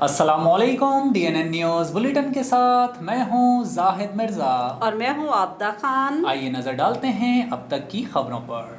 अस्सलामुअलैकुम DNN news bulletin के साथ मैं हूं जाहिद मिर्ज़ा और मैं हूं आबदा खान। आइए नज़र डालते हैं अब तक की खबरों पर।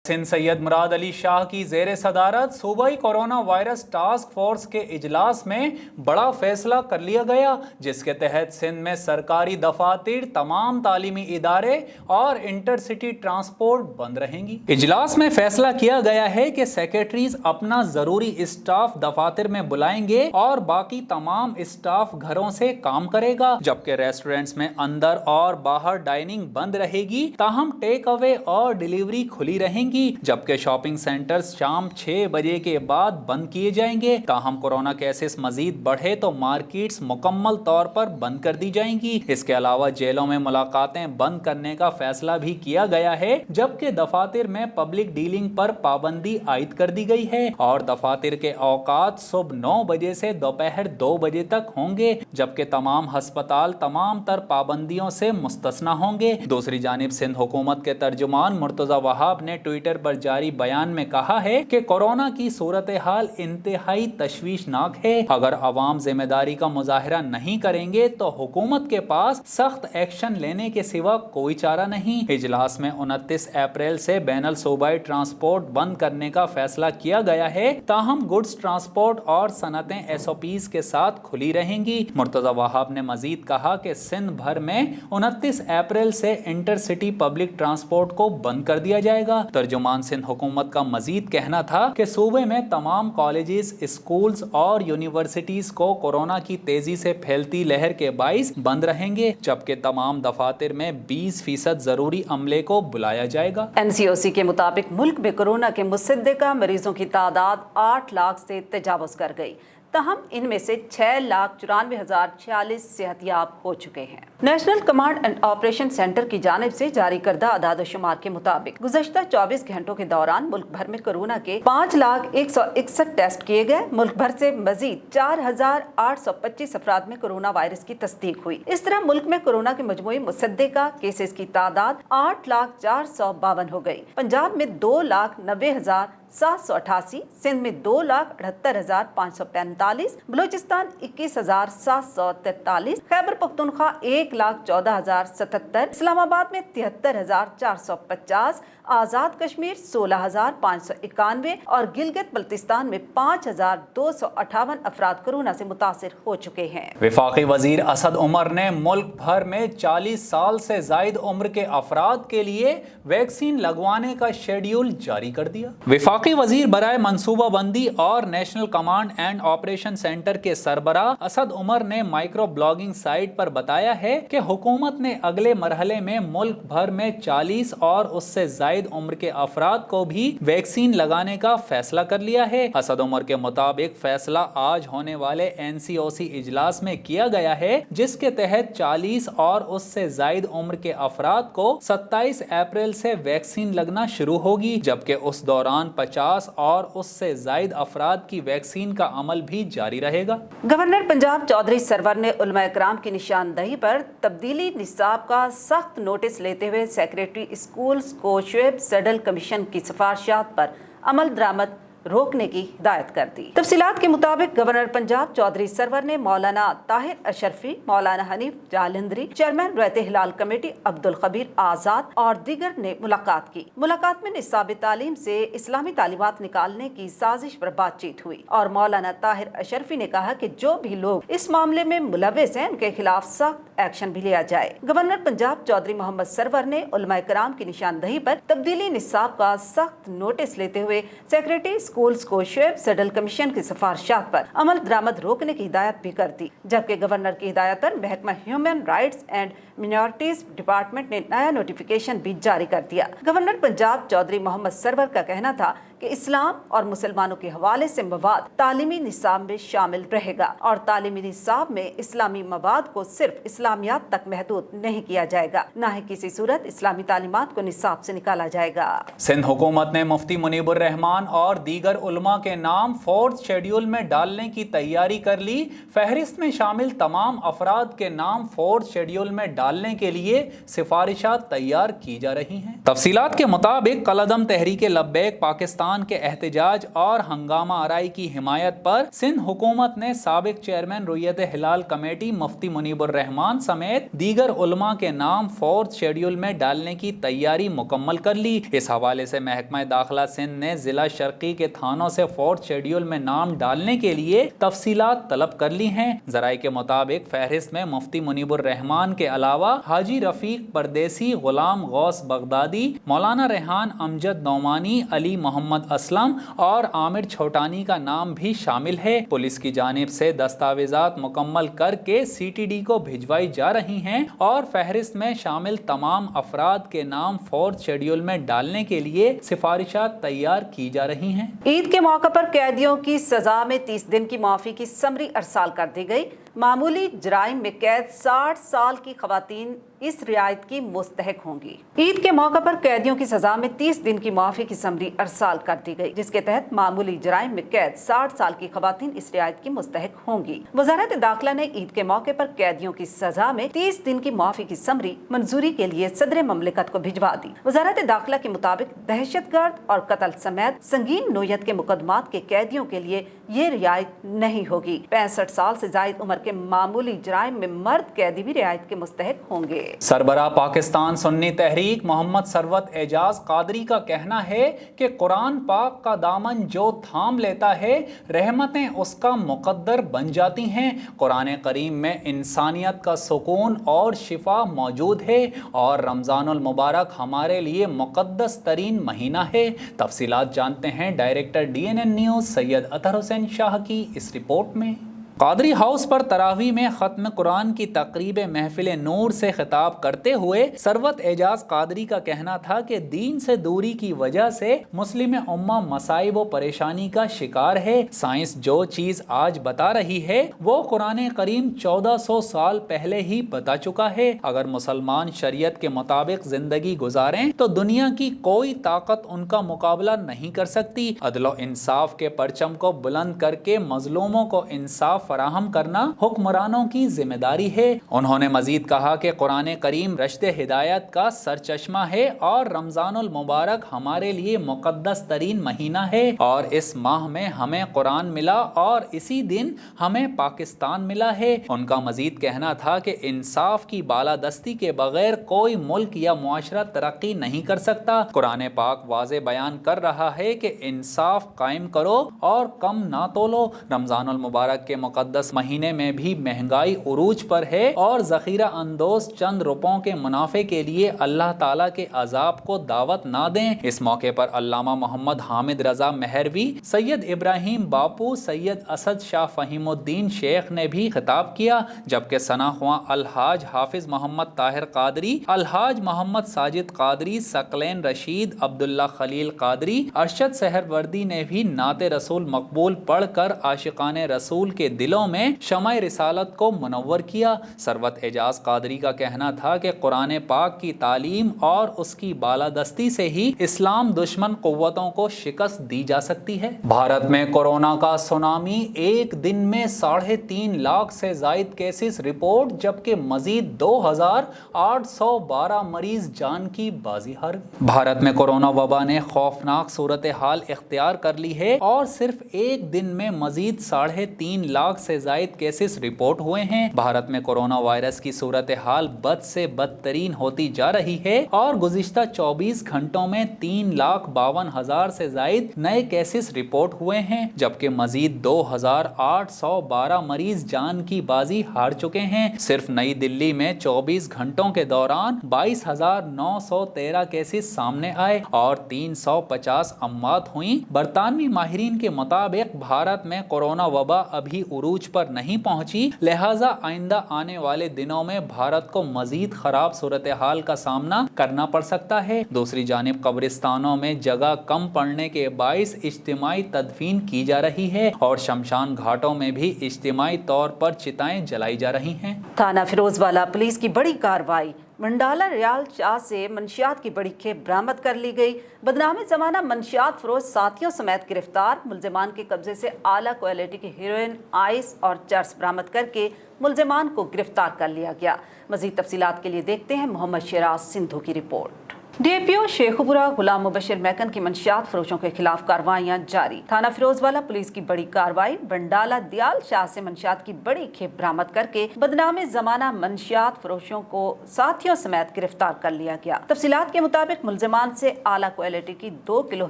सिंध सैयद मुराद अली शाह की ज़ेर सदारत सूबाई कोरोना वायरस टास्क फोर्स के इजलास में बड़ा फैसला कर लिया गया, जिसके तहत सिंध में सरकारी दफातर, तमाम तालीमी इदारे और इंटरसिटी ट्रांसपोर्ट बंद रहेंगी। इजलास में फैसला किया गया है कि सेक्रेटरीज अपना ज़रूरी स्टाफ दफातर में बुलाएंगे और बाकी तमाम स्टाफ घरों से काम करेगा, जबकि रेस्टोरेंट्स में अंदर और बाहर डाइनिंग बंद रहेगी, ताहम टेक अवे और डिलीवरी खुली रहेंगी, जबकि शॉपिंग सेंटर्स शाम 6 बजे के बाद बंद किए जाएंगे। ताहम कोरोना केसेस मजीद बढ़े तो मार्केट्स मुकम्मल तौर पर बंद कर दी जाएंगी। इसके अलावा जेलों में मुलाकातें बंद करने का फैसला भी किया गया है, जबकि दफातर में पब्लिक डीलिंग पर पाबंदी आयद कर दी गई है और दफातर के औकात सुबह 9 बजे से दोपहर 2 बजे तक होंगे, जबकि तमाम हस्पताल तमाम तर पाबंदियों से मुस्तस्ना होंगे। दूसरी जानिब सिंध हुकूमत के तर्जुमान मुर्तजा वहाब ने ट्विटर पर जारी बयान में कहा है कि कोरोना की सूरत हाल इंतहाई तशवीशनाक है। अगर अवाम जिम्मेदारी का मुजाहरा नहीं करेंगे तो हुकूमत के पास सख्त एक्शन लेने के सिवा कोई चारा नहीं। इजलास में 29 अप्रैल से बैनुल सूबाई ट्रांसपोर्ट बंद करने का फैसला किया गया है, ताहम गुड्स ट्रांसपोर्ट और सनतें SOPs के साथ खुली रहेंगी। मुर्तजा वहाब ने मजीद कहा कि सिंध भर में 29 अप्रैल से इंटरसिटी पब्लिक ट्रांसपोर्ट को बंद कर दिया जाएगा। तर्जुमान सिंध हुकूमत का मजीद कहना था कि सूबे में तमाम कॉलेजेस, स्कूल्स और यूनिवर्सिटीज को कोरोना की तेजी से फैलती लहर के बाइस बंद रहेंगे, जबकि तमाम दफातर में 20% जरूरी अमले को बुलाया जाएगा। NCOC के मुताबिक मुल्क में कोरोना के मुसद्दिका मरीजों की तादाद 8 लाख से तजावुज कर गई, तहम इनमें से 6,94,046 सेहतियाब हो चुके हैं। National command and operation centre की जानिब से जारी करदा अदाद-ओ-शुमार के मुताबिक गुज़श्ता 24 घंटों के दौरान मुल्क भर में कोरोना के 5,0161 टेस्ट किए गए। मुल्क भर से मजीद 4,825 अफराद में कोरोना वायरस की तस्दीक हुई। इस तरह मुल्क में कोरोना के मजमूई मुसद्दिका केसेस की तादाद 8,0452 हो गई। पंजाब में 2,90,788, सिंध में 2,78,545, बलोचिस्तान 21,743, खैबर पख्तूनख्वा 1,14,077, इस्लामाबाद में 73,450, आजाद कश्मीर 16,591 और गिलगित बल्तिस्तान में 5,258 अफराद कोरोना से मुतासिर हो चुके हैं। वफाकी वजीर असद उमर ने मुल्क भर में 40 साल से जायद उम्र के अफराद के लिए वैक्सीन लगवाने का शेड्यूल जारी कर दिया। वफाकी वजीर बराए मनसूबा बंदी और national command and operation centre के सरबरा असद उमर ने माइक्रो ब्लॉगिंग साइट पर बताया है कि हुकूमत ने अगले मरहले में मुल्क भर में 40 और उससे जायद उम्र के अफराद को भी वैक्सीन लगाने का फैसला कर लिया है। असद उमर के मुताबिक फैसला आज होने वाले NCOC इजलास में किया गया है, जिसके तहत 40 और उससे जायद उम्र के अफराद को 27 अप्रैल से वैक्सीन लगना शुरू होगी, जबकि उस दौरान 50 और उससे जायद अफराद की वैक्सीन का अमल भी जारी रहेगा। गवर्नर पंजाब चौधरी सरवर ने उलमा इकराम की निशानदही पर तब्दीली निसाब का सख्त नोटिस लेते हुए सेक्रेटरी स्कूल्स को शुएब सडल कमीशन की सिफारिशात पर अमल दरामद रोकने की हिदायत कर दी। तफसीलात के मुताबिक गवर्नर पंजाब चौधरी सरवर ने मौलाना ताहिर अशरफी, मौलाना हनीफ जालंधरी, चेयरमैन रहते हिलाल कमेटी अब्दुल खबीर आजाद और दीगर ने मुलाकात की। मुलाकात में निसाब तालीम से इस्लामी तालीमात निकालने की साजिश पर बातचीत हुई और मौलाना ताहिर अशरफी ने कहा कि जो भी लोग इस मामले में मुलविस हैं उनके खिलाफ सख्त एक्शन भी लिया जाए। गवर्नर पंजाब चौधरी मोहम्मद सरवर ने उलमा इकराम की निशानदही पर तब्दीली निसाब का सख्त नोटिस लेते हुए सेक्रेटरी स्कूल्स को शुएब सडल कमीशन की सिफारिशात पर अमल दरामद रोकने की हिदायत भी कर दी, जबकि गवर्नर की हिदायत पर महकमा ह्यूमन राइट्स एंड मिनॉरिटीज डिपार्टमेंट ने नया नोटिफिकेशन भी जारी कर दिया। गवर्नर पंजाब चौधरी मोहम्मद सरवर का कहना था कि इस्लाम और मुसलमानों के हवाले से मवाद तालीमी निसाब में शामिल रहेगा और तालीमी निसाब में इस्लामी मवाद को सिर्फ इस्लामियात तक महदूद नहीं किया जाएगा, न ही किसी सूरत इस्लामी तालीमात को निसाब से निकाला जाएगा। सिंध हुकूमत ने मुफ्ती मुनीबुर रहमान और दीगर उलमा के नाम 4th शेड्यूल में डालने की तैयारी कर ली। फहरिस्त में शामिल तमाम अफराद के नाम 4th शेड्यूल में डालने के लिए सिफारिशात तैयार की जा रही हैं। तफसीलात के मुताबिक कलअदम तहरीक लब्बैक पाकिस्तान افسران کے احتجاج اور ہنگامہ آرائی کی حمایت پر سندھ حکومت نے سابق چیئرمین رویت ہلال کمیٹی مفتی منیب الرحمان سمیت دیگر علماء کے نام فورتھ شیڈیول میں ڈالنے کی تیاری مکمل کر لی۔ اس حوالے سے محکمہ داخلہ سندھ نے ضلع شرقی کے تھانوں سے فورتھ شیڈیول میں نام ڈالنے کے لیے تفصیلات طلب کر لی ہیں۔ ذرائع کے مطابق فہرست میں مفتی منیب الرحمان کے علاوہ حاجی رفیق پردیسی، غلام غوث بغدادی، مولانا ریحان امجد نعمانی، علی محمد اسلم اور عامر چھوٹانی کا نام بھی شامل ہے۔ پولیس کی جانب سے دستاویزات مکمل کر کے سی ٹی ڈی کو بھجوائی جا رہی ہیں اور فہرست میں شامل تمام افراد کے نام فورتھ شیڈیول میں ڈالنے کے لیے سفارشات تیار کی جا رہی ہیں۔ عید کے موقع پر قیدیوں کی سزا میں 30 دن کی معافی کی سمری ارسال کر دی گئی۔ معمولی جرائم میں قید 60 سال کی خواتین اس رعایت کی مستحق ہوں گی۔ عید کے موقع پر قیدیوں کی سزا میں 30 دن کی معافی کی سمری ارسال کر دی گئی، جس کے تحت معمولی جرائم میں قید 60 سال کی خواتین اس رعایت کی مستحق ہوں گی۔ وزارت داخلہ نے عید کے موقع پر قیدیوں کی سزا میں 30 دن کی معافی کی سمری منظوری کے لیے صدر مملکت کو بھجوا دی۔ وزارت داخلہ کے مطابق دہشت گرد اور قتل سمیت سنگین نوعیت کے مقدمات کے قیدیوں کے لیے یہ رعایت نہیں ہوگی۔ 65 سال سے زائد عمر کے معمولی جرائم میں مرد قیدی بھی رعایت کے مستحق ہوں گے۔ سربراہ پاکستان سنی تحریک محمد ثروت اعجاز قادری کا کہنا ہے کہ قرآن پاک کا دامن جو تھام لیتا ہے رحمتیں اس کا مقدر بن جاتی ہیں۔ قرآن کریم میں انسانیت کا سکون اور شفا موجود ہے اور رمضان المبارک ہمارے لیے مقدس ترین مہینہ ہے۔ تفصیلات جانتے ہیں ڈائریکٹر DNN نیوز سید اطہر حسین شاہ کی اس رپورٹ میں۔ قادری ہاؤس پر تراویح میں ختم قرآن کی تقریب محفل نور سے خطاب کرتے ہوئے ثروت اعجاز قادری کا کہنا تھا کہ دین سے دوری کی وجہ سے مسلم امہ مصائب و پریشانی کا شکار ہے۔ سائنس جو چیز آج بتا رہی ہے وہ قرآن کریم 1400 سال پہلے ہی بتا چکا ہے۔ اگر مسلمان شریعت کے مطابق زندگی گزاریں تو دنیا کی کوئی طاقت ان کا مقابلہ نہیں کر سکتی۔ عدل و انصاف کے پرچم کو بلند کر کے مظلوموں کو انصاف فراہم کرنا حکمرانوں کی ذمہ داری ہے۔ انہوں نے مزید کہا کہ قرآن کریم رشد ہدایت کا سرچشمہ ہے اور رمضان المبارک ہمارے لیے مقدس ترین مہینہ ہے اور اس ماہ میں ہمیں قرآن ملا اور اسی دن ہمیں پاکستان ملا ہے۔ ان کا مزید کہنا تھا کہ انصاف کی بالادستی کے بغیر کوئی ملک یا معاشرہ ترقی نہیں کر سکتا۔ قرآن پاک واضح بیان کر رہا ہے کہ انصاف قائم کرو اور کم نہ تولو۔ رمضان المبارک کے مقدس مہینے میں بھی مہنگائی عروج پر ہے اور ذخیرہ اندوز چند روپوں کے منافع کے لیے اللہ تعالیٰ کے عذاب کو دعوت نہ دیں۔ اس موقع پر علامہ محمد حامد رضا مہروی، سید ابراہیم باپو، سید اسد شاہ فہیم الدین شیخ نے بھی خطاب کیا، جبکہ ثناخواں الحاج حافظ محمد طاہر قادری، الحاج محمد ساجد قادری، ثقلین رشید، عبداللہ خلیل قادری، ارشد سہروردی نے بھی نعت رسول مقبول پڑھ کر عاشقان رسول کے دلوں میں شمع رسالت کو منور کیا۔ ثروت اعجاز قادری کا کہنا تھا کہ قرآن پاک کی تعلیم اور اس کی بالادستی سے ہی اسلام دشمن قوتوں کو شکست دی جا سکتی ہے۔ بھارت میں کورونا کا سونامی، ایک دن میں 3.5 لاکھ سے زائد کیسز رپورٹ، جبکہ مزید 2812 مریض جان کی بازی ہار گئے۔ بھارت میں کورونا وبا نے خوفناک صورتحال اختیار کر لی ہے اور صرف ایک دن میں مزید 3.5 لاکھ سے زائد کیسز رپورٹ ہوئے ہیں۔ بھارت میں کورونا وائرس کی صورتحال بد سے بدترین ہوتی جا رہی ہے اور گزشتہ 24 گھنٹوں میں 3,52,000 سے زائد نئے کیسز رپورٹ ہوئے ہیں، جبکہ مزید 2,812 مریض جان کی بازی ہار چکے ہیں۔ صرف نئی دلی میں 24 گھنٹوں کے دوران 22,913 کیسز سامنے آئے اور 350 اموات ہوئیں۔ برطانوی ماہرین کے مطابق بھارت میں کورونا وبا ابھی عروج پر نہیں پہنچی، لہٰذا آئندہ آنے والے دنوں میں بھارت کو مزید خراب صورتحال کا سامنا کرنا پڑ سکتا ہے۔ دوسری جانب قبرستانوں میں جگہ کم پڑنے کے باعث اجتماعی تدفین کی جا رہی ہے اور شمشان گھاٹوں میں بھی اجتماعی طور پر چتائیں جلائی جا رہی ہیں۔ تھانہ فیروزوالا پولیس کی بڑی کارروائی، منڈالہ ریال چاہ سے منشیات کی بڑی کھیپ برآمد کر لی گئی۔ بدنام زمانہ منشیات فروش ساتھیوں سمیت گرفتار، ملزمان کے قبضے سے اعلیٰ کوالٹی کی ہیروئن، آئس اور چرس برآمد کر کے ملزمان کو گرفتار کر لیا گیا۔ مزید تفصیلات کے لیے دیکھتے ہیں محمد شیراز سندھو کی رپورٹ۔ डीएपीओ शेखुपुरा गुलाम मुबशिर मैकन की मंशियात फरोशों के खिलाफ कार्रवाइयां जारी। थाना फिरोजवाला पुलिस की बड़ी कार्रवाई। बंडाला दयाल शाह से मंशियात की बड़ी खेप बरामद करके बदनामे जमाना मंशियात फरोशों को साथियों समेत गिरफ्तार कर लिया गया। तफसीलात के मुताबिक मुलजमान से आला क्वालिटी की 2 किलो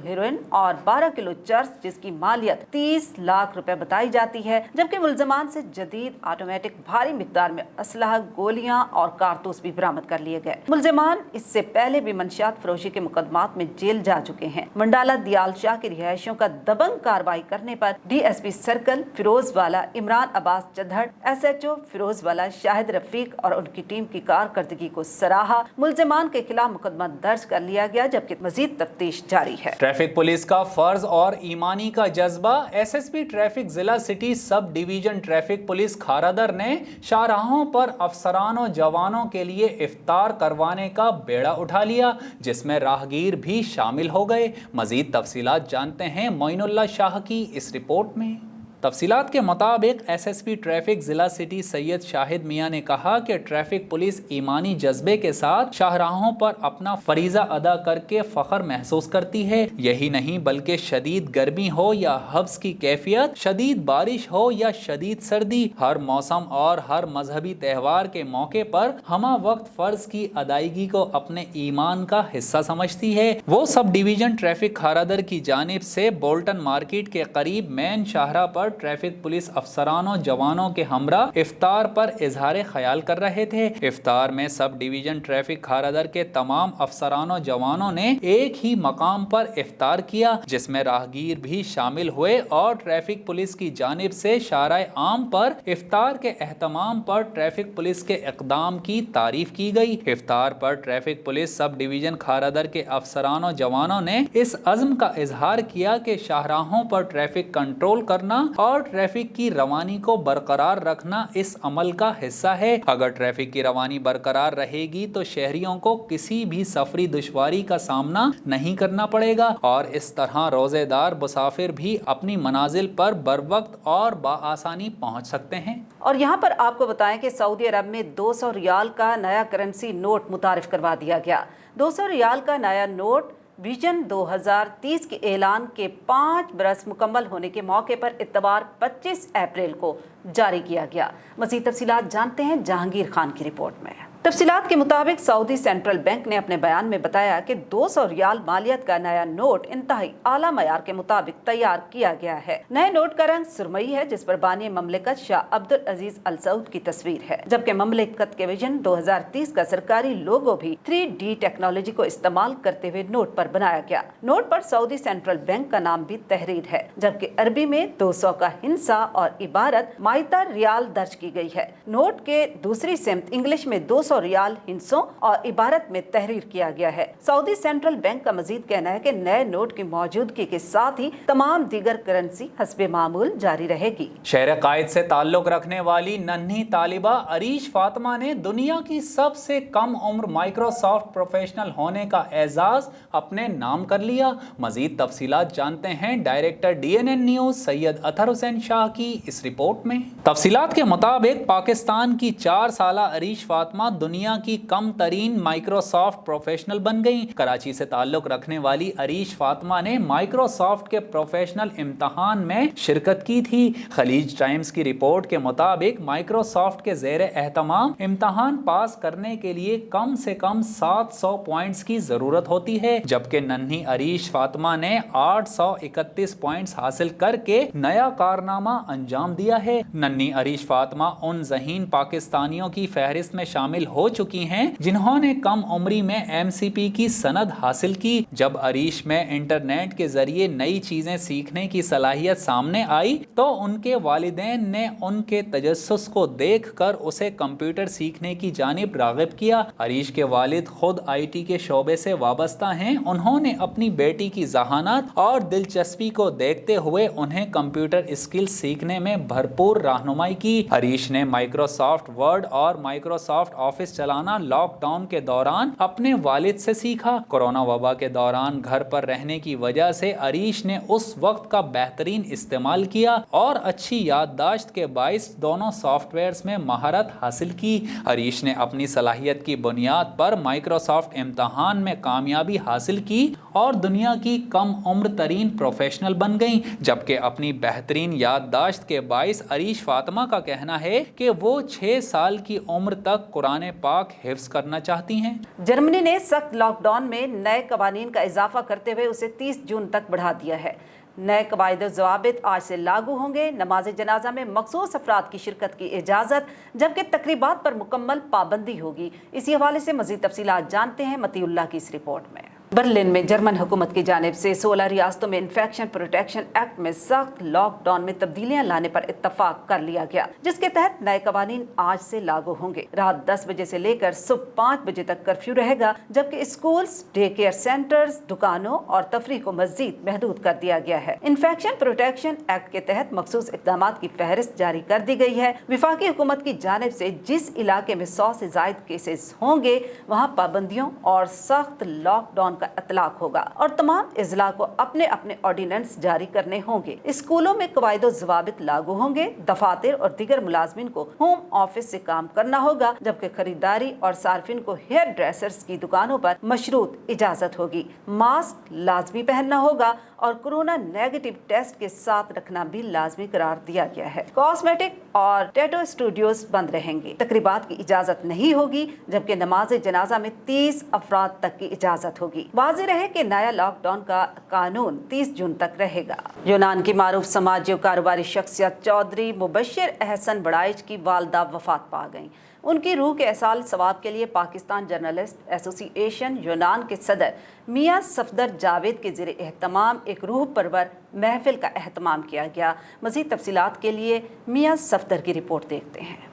हेरोइन और 12 किलो चर्स जिसकी मालियत 30 लाख रुपए बताई जाती है, जबकि मुलजमान से जदीद ऑटोमेटिक भारी मिकदार में असलहा, गोलियां और कारतूस भी बरामद कर लिए गए। मुलजमान इससे पहले भी मंशियात फरोशी के मुकदमात में जेल जा चुके हैं। मंडाला दयाल शाह की रिहायशों का दबंग कार्रवाई करने पर DSP circle Ferozewala Imran Abbas Chaddhar, SHO Ferozewala Shahid Rafiq और उनकी टीम की कारकर्दगी को सराहा। मुलजमान के खिलाफ मुकदमा दर्ज कर लिया गया, जबकि मजीद तफ्तीश जारी है। ट्रैफिक पुलिस का फर्ज और ईमानी का जज्बा। एसएसपी ट्रैफिक जिला city sub division traffic police Kharadar ने शाहराहों पर अफसरान और जवानों के लिए इफ्तार करवाने का बेड़ा उठा लिया, जिसमें राहगीर भी शामिल हो गए। मजीद तफसीलात जानते हैं मोइनुल्लाह शाह की इस रिपोर्ट में। तफसीलात के मुताबिक एसएसपी ट्रैफिक जिला सिटी सैयद शाहिद मियां ने कहा कि ट्रैफिक पुलिस ईमानी जज्बे के साथ शाहराहों पर अपना फरीजा अदा करके फख्र महसूस करती है। यही नहीं बल्कि शदीद गर्मी हो या हब्स की कैफियत, शदीद बारिश हो या शदीद सर्दी, हर मौसम और हर मजहबी त्यौहार के मौके पर हमा वक्त फर्ज की अदायगी को अपने ईमान का हिस्सा समझती है। वो सब डिवीजन ट्रैफिक खारादर की जानिब से बोल्टन मार्केट के करीब मेन शाहरा पर ट्रैफिक पुलिस अफसरानों जवानों के हमरा इफ्तार पर इजहार ख्याल कर रहे थे। इफ्तार में सब डिवीजन ट्रैफिक खारादर के तमाम अफसरानों जवानों ने एक ही मकाम पर इफ्तार किया, जिसमें राहगीर भी शामिल हुए और ट्रैफिक पुलिस की जानिब से शाराए आम पर इफ्तार के एहतमाम पर ट्रैफिक पुलिस के इक़दाम की तारीफ की गई। इफ्तार पर traffic police sub division Kharadar के अफसरानों जवानों ने इस अज़्म का इजहार किया कि शाहराहों पर ट्रैफिक कंट्रोल करना और ट्रैफिक की रवानी को बरकरार रखना इस अमल का हिस्सा है। अगर ट्रैफिक की रवानी बरकरार रहेगी तो शहरियों को किसी भी सफरी दुश्वारी का सामना नहीं करना पड़ेगा और इस तरह रोजेदार मुसाफिर भी अपनी मनाजिल पर बरवक्त और बाआसानी पहुंच सकते हैं। और यहाँ पर आपको बताएं कि सऊदी अरब में 200 रियाल का नया करेंसी नोट मुतारिफ करवा दिया गया। 200 रियाल का नया नोट विजन 2030 के ऐलान के 5 बरस मुकम्मल होने के मौके पर इतवार 25 अप्रैल को जारी किया गया। मज़ीद तफसीलात जानते हैं जहांगीर खान की रिपोर्ट में। तफसीलात के मुताबिक सऊदी सेंट्रल बैंक ने अपने बयान में बताया कि 200 रियाल मालियत का नया नोट इंतहाई आला मयार के मुताबिक तैयार किया गया है। नए नोट का रंग सुरमई है, जिस पर बानी ममलिकत शाह अब्दुल अजीज अल सऊद की तस्वीर है, जबकि ममलिकत के विजन 2030 का सरकारी लोगो भी 3D टेक्नोलॉजी को इस्तेमाल करते हुए नोट पर बनाया गया। नोट पर सऊदी सेंट्रल बैंक का नाम भी तहरीर है, जबकि अरबी में 200 का हिंसा और इबारत माइता रियाल दर्ज की गई है। नोट के दूसरी सिमत इंग्लिश में 200 रियाल हिंसों और इबारत में तहरीर किया गया है। सऊदी सेंट्रल बैंक का मजीद कहना है कि नए नोट की मौजूदगी के साथ ही तमाम दीगर करेंसी हस्बे मामूल जारी रहेगी। शहर कायद से ताल्लुक रखने वाली नन्ही तालिबा अरीश फातिमा ने दुनिया की सबसे कम उम्र माइक्रोसॉफ्ट प्रोफेशनल होने का एजाज अपने नाम कर लिया। मजीद तफसीलात जानते हैं director DNN news Syed Athar Hussain Shah की इस रिपोर्ट में। तफसीलात के मुताबिक पाकिस्तान की 4 साला अरीश फातिमा दुनिया की कम तरीन माइक्रोसॉफ्ट प्रोफेशनल बन गई। कराची से ताल्लुक रखने वाली अरीश फातिमा ने माइक्रोसॉफ्ट के प्रोफेशनल इम्तहान में शिरकत की थी। खलीज टाइम्स की रिपोर्ट के मुताबिक माइक्रोसॉफ्ट के ज़ेरे एहतमाम इम्तहान पास करने के लिए कम से कम 700 पॉइंट्स की जरूरत होती है, जबकि नन्ही अरीश फातिमा ने 831 पॉइंट्स हासिल करके नया कारनामा अंजाम दिया है। नन्ही अरीश फातिमा उन ज़हीन पाकिस्तानियों की फहरिस्त में शामिल हो चुकी हैं जिन्होंने कम उम्री में MCP की सनद हासिल की। जब अरीश में इंटरनेट के जरिए नई चीजें सीखने की सलाहियत सामने आई तो उनके वालिदैन ने उनके तजस्सुस को देखकर उसे कंप्यूटर सीखने की जानिब राग़िब किया। अरीश के वालिद खुद IT के शोबे से वाबस्ता हैं। उन्होंने अपनी बेटी की ज़हानत और दिलचस्पी को देखते हुए उन्हें कंप्यूटर स्किल सीखने में भरपूर रहनुमाई की। अरीश ने माइक्रोसॉफ्ट वर्ड और माइक्रोसॉफ्ट ऑफिस ऑफिस चलाना लॉक डाउन के दौरान अपने वालिद से सीखा। कोरोना वबा के दौरान घर पर रहने की वजह से अरीश ने उस वक्त का बेहतरीन इस्तेमाल किया और अच्छी याददाश्त के बाइस दोनों सॉफ्टवेयर्स में महारत हासिल की। अरीश ने अपनी सलाहियत की बुनियाद पर माइक्रोसॉफ्ट इम्तहान में कामयाबी हासिल की और दुनिया की कम उम्र तरीन प्रोफेशनल बन गई। जबकि अपनी बेहतरीन याददाश्त के बाइस अरीश फातिमा का कहना है कि वो 6 साल की उम्र तक कुरान पाक हिफ्ज करना चाहती हैं। जर्मनी ने सख्त लॉकडाउन में नए कवानीन का इजाफा करते हुए उसे 30 जून तक बढ़ा दिया है। नए कवायद ज़वाबित आज से लागू होंगे। नमाज जनाजा में मखसूस अफराद की शिरकत की इजाज़त, जबकि तकरीबात पर मुकम्मल पाबंदी होगी। इसी हवाले से मज़ीद तफसीलात जानते हैं मतीउल्लाह की इस रिपोर्ट में। बर्लिन में जर्मन हुकूमत की जानिब से 16 रियासतों में इन्फेक्शन प्रोटेक्शन एक्ट में सख्त लॉकडाउन में तब्दीलियां लाने पर इत्तफाक कर लिया गया, जिसके तहत नए कवानीन आज से लागू होंगे। रात 10 बजे से लेकर सुबह 5 बजे तक कर्फ्यू रहेगा, जबकि स्कूल्स, डे केयर सेंटर्स, दुकानों और तफरीह को मजीद महदूद कर दिया गया है। इन्फेक्शन प्रोटेक्शन एक्ट के तहत मखसूस इकदाम की फहरिस्त जारी कर दी गई है। विफाकी हुकूमत की जानिब से जिस इलाके में 100 से ज्यादा केसेस होंगे वहाँ पाबंदियों और सख्त लॉकडाउन का इतलाक होगा और तमाम अजला को अपने अपने ऑर्डिनेंस जारी करने होंगे। स्कूलों में कवायद ज़वाबित लागू होंगे। दफातर और दीगर मुलाजमिन को होम ऑफिस से काम करना होगा, जबकि खरीदारी और सार्फिन को हेयर ड्रेसर्स की दुकानों पर मशरूत इजाजत होगी। मास्क लाजमी पहनना होगा और कोरोना नेगेटिव टेस्ट के साथ रखना भी लाजमी करार दिया गया है। कॉस्मेटिक और टैटू स्टूडियोज बंद रहेंगे। तकरीबात की इजाजत नहीं होगी, जबकि नमाज जनाजा में 30 अफराद तक की इजाजत होगी। वाज़ेह रहे कि नया लॉकडाउन का कानून 30 जून तक रहेगा। यूनान की मारूफ समाजी और कारोबारी शख्सियत चौधरी मुबश्शिर अहसन बड़ाइच की वालदा वफात पा गईं। उनकी रूह के एहसाल सवाब के लिए पाकिस्तान जर्नलिस्ट एसोसिएशन यूनान के सदर मियां सफदर जावेद के ज़ेरे एहतमाम एक रूह परवर महफिल का एहतमाम किया गया। मज़ीद तफसीलात के लिए मियां सफदर की रिपोर्ट देखते हैं।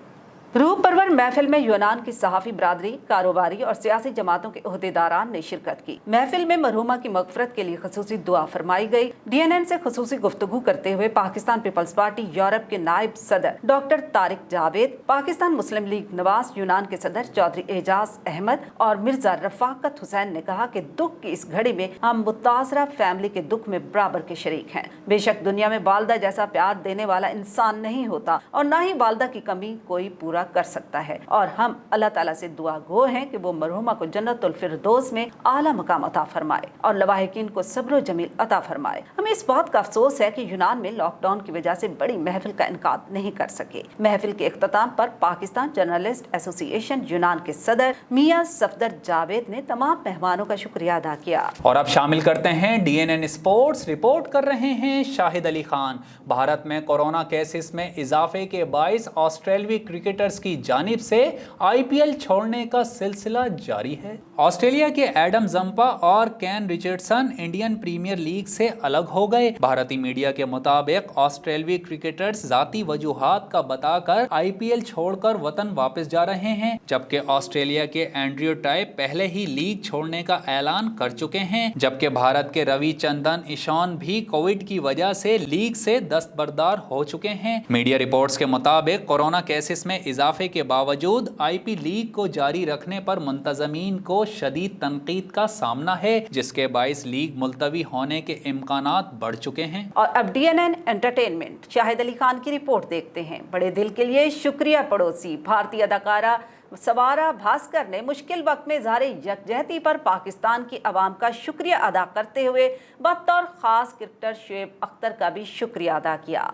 रूह परवर महफिल में यूनान की सहाफ़ी बरादरी, कारोबारी और सियासी जमातों के ओहदेदारान ने शिरकत की। महफिल में मरहूमा की मगफरत के लिए खसूसी दुआ फरमाई गई। DNN से खसूसी गुफ्तगू करते हुए पाकिस्तान पीपल्स पार्टी यूरोप के नायब सदर डॉक्टर तारिक जावेद, पाकिस्तान मुस्लिम लीग नवाज यूनान के सदर चौधरी एजाज अहमद और मिर्जा रफाकत हुसैन ने कहा कि दुख की इस घड़ी में हम मुतासरा फैमिली के दुख में बराबर के शरीक हैं। बेशक दुनिया में वालदा जैसा प्यार देने वाला इंसान नहीं होता और न ही वालदा की कमी कोई पूरा कर सकता है, और हम अल्लाह ताला से दुआ गो हैं कि वो मरहुमा को जन्नतुल फिरदौस में आला मकाम अता फरमाए और लवाहिकीन को सब्र जमील अता फरमाए। हमें इस बात का अफसोस है कि यूनान में लॉकडाउन की वजह से बड़ी महफिल का इनकाद नहीं कर सके। महफिल के इख्तिताम पर पाकिस्तान जर्नलिस्ट एसोसिएशन यूनान के सदर मियां सफदर जावेद ने तमाम मेहमानों का शुक्रिया अदा किया। और अब शामिल करते हैं DNN स्पोर्ट्स। रिपोर्ट कर रहे हैं शाहिद अली खान। भारत में कोरोना केसेस में इजाफे के बाइस ऑस्ट्रेलियाई क्रिकेटर्स की जानिब से IPL छोड़ने का सिलसिला जारी है। ऑस्ट्रेलिया के एडम जंपा और Kane Richardson Indian Premier League से अलग हो गए। भारतीय मीडिया के मुताबिक ऑस्ट्रेलियाई क्रिकेटर्स जाती वजूहात का बताकर IPL छोड़कर वतन वापस जा रहे हैं, जबकि ऑस्ट्रेलिया के एंड्रयू टाइप पहले ही लीग छोड़ने का ऐलान कर चुके हैं। जबकि भारत के रविचंद्रन ईशान भी कोविड की वजह से लीग से दस्तबरदार हो चुके हैं। मीडिया रिपोर्ट्स के मुताबिक कोरोना केसेस में इजाफे के बावजूद IP लीग को जारी रखने पर मुंतजमीन को शदीद तनकीद का सामना है, जिसके बाइस लीग मुलतवी होने के इम्कानात बढ़ चुके हैं। और अब DNN एंटरटेनमेंट शाहिद अली खान की रिपोर्ट देखते हैं। बड़े दिल के लिए शुक्रिया पड़ोसी। भारतीय अदाकारा सवारा भास्कर ने मुश्किल वक्त में इज़हार यकजहती पर पाकिस्तान की आवाम का शुक्रिया अदा करते हुए बतौर खास क्रिकेटर शुएब अख्तर का भी शुक्रिया अदा किया।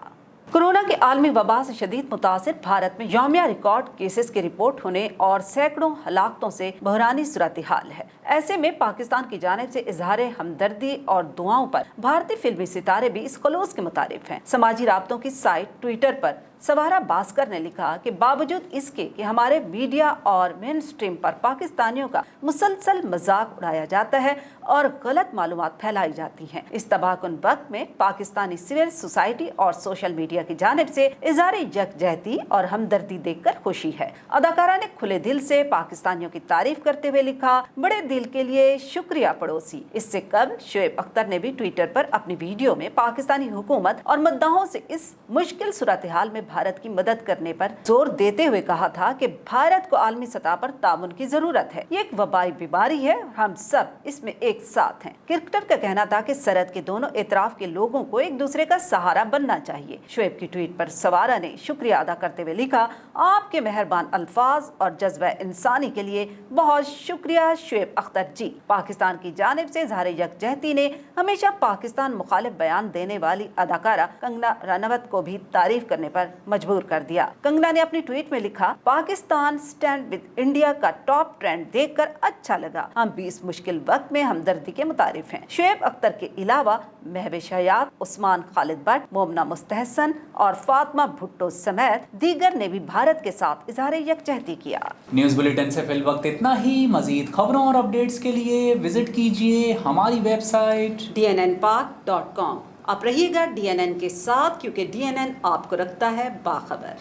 कोरोना के आलमी वबा से शदीद मुतासिर भारत में यौमिया रिकॉर्ड केसेस की रिपोर्ट होने और सैकड़ों हलाकतों से बहरानी सूरत हाल है। ऐसे में पाकिस्तान की जानिब से इजहार हमदर्दी और दुआओं पर भारतीय फिल्मी सितारे भी इस खलूस के मुतारिफ हैं। समाजी राब्तों की साइट ट्विटर पर सवारा भास्कर ने लिखा कि बावजूद इसके कि हमारे मीडिया और मेन स्ट्रीम पर पाकिस्तानियों का मुसलसल मजाक उड़ाया जाता है और गलत मालूमात फैलाई जाती हैं, इस तबाहकुन वक्त में पाकिस्तानी सिविल सोसाइटी और सोशल मीडिया की जानिब से इज़हार यकजहती और हमदर्दी देखकर खुशी है। अदाकारा ने खुले दिल से पाकिस्तानियों की तारीफ करते हुए लिखा, बड़े दिल के लिए शुक्रिया पड़ोसी। इससे कबल शुएब अख्तर ने भी ट्विटर पर अपनी वीडियो में पाकिस्तानी हुकूमत और मुद्दाओं से इस मुश्किल सूरत हाल में भारत की मदद करने पर जोर देते हुए कहा था कि भारत को आलमी सतह पर ताउन की जरूरत है। ये एक वबाई बीमारी है, हम सब इसमें एक साथ हैं। क्रिकेटर का कहना था कि सरहद के दोनों एतराफ के लोगों को एक दूसरे का सहारा बनना चाहिए। शोएब की ट्वीट पर सवारा ने शुक्रिया अदा करते हुए लिखा, आपके मेहरबान अल्फाज और जज्बा इंसानी के लिए बहुत शुक्रिया शोएब अख्तर जी। पाकिस्तान की जानिब से इज़हार यकजहती ने हमेशा पाकिस्तान मुखालिफ बयान देने वाली अदाकारा कंगना रनावत को भी तारीफ करने पर मजबूर कर दिया। कंगना ने अपनी ट्वीट में लिखा, पाकिस्तान स्टैंड विद इंडिया का टॉप ट्रेंड देखकर अच्छा लगा। हम भी इस मुश्किल वक्त में हमदर्दी के मुतारिफ हैं। शोएब अख्तर के अलावा महविश हयात, उस्मान खालिद भट्ट, मोमना मुस्तहसन और फातिमा भुट्टो समेत दीगर ने भी भारत के साथ इज़हार यकजहती किया। न्यूज़ बुलेटिन से फिल वक्त इतना ही। मजीद खबरों और अपडेट्स के लिए विजिट कीजिए हमारी वेबसाइट dnnpak.com। आप रहिएगा DNN के साथ, क्योंकि DNN आपको रखता है बाखबर।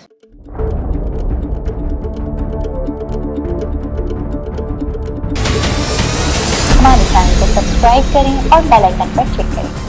हमारे चैनल को सब्सक्राइब करें और बेल आइकन पर क्लिक करें।